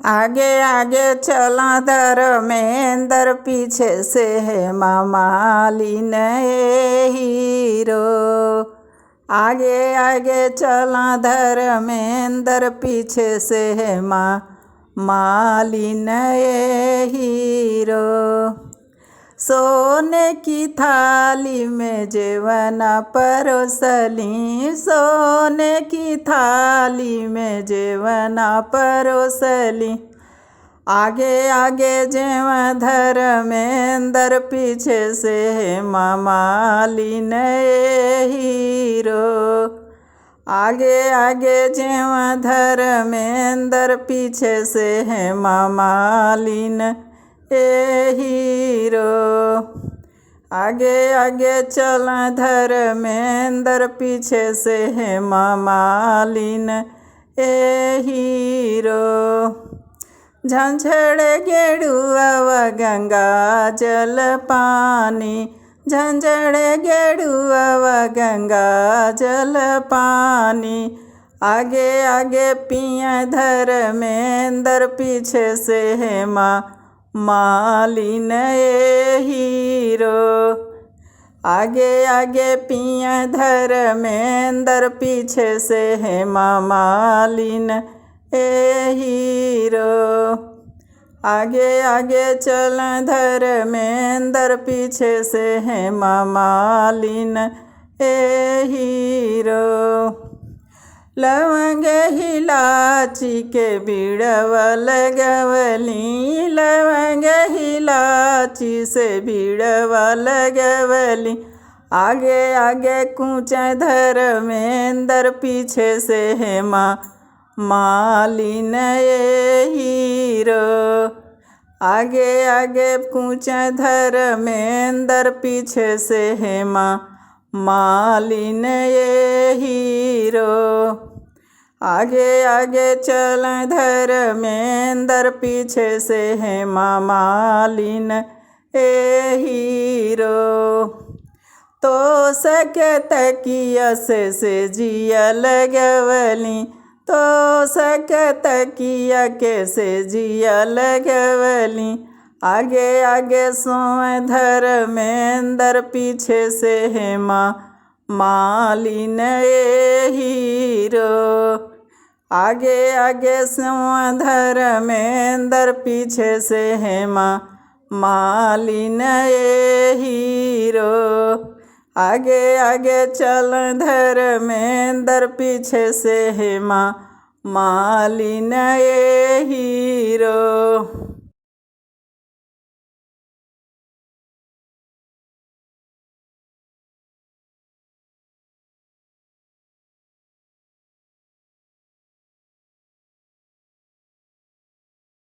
आगे आगे चला धर्मेंद्र, पीछे से है मालिन ए हीरो। आगे आगे चला धर्मेंद्र, पीछे से है मालिन ए हीरो। सोने की थाली में जेवना परोसली, सोने की थाली में जेवना परोसली। आगे आगे जेव धर्मेंद्र, पीछे से है मालिन ए हीरो। आगे आगे जेव धर्मेंद्र, पीछे से है मालिन ए हीरो। आगे आगे चल धर्मेंद्र, पीछे से है मालिन ए हीरो। झंझड़ गेड़ुआ गंगा जल पानी, झंझड़ गेड़ुआ गंगा जल पानी। आगे आगे पिया धर्मेंद्र, पीछे से है मालिन ए हीरो। आगे आगे पिया धर्मेंद्र, पीछे से है मालिन ए हीरो। आगे आगे चल धर्मेंद्र, पीछे से है मालिन ए हीरो। लवंग इलायची के बीड़वा लगवली, लवंग इलायची से बीड़वा लगवली। आगे आगे कूचा धर्मेंद्र, पीछे से है मालिन ए हीरो। आगे आगे कूचा धर्मेंद्र, पीछे से है मालिन ए हीरो। आगे आगे चल धर्मेंद्र, पीछे से है मालिन ए हीरो। तो सके तकिया से जिया लगवली, तो सके तकिया के से जिया लगवली। आगे आगे सोए धर्मेंद्र, पीछे से है मालिन ए हीरो। आगे आगे सोए धर्मेंद्र, पीछे से है मालिन ए हीरो। आगे आगे चल धर्मेंद्र, पीछे से है मालिन ए हीरो।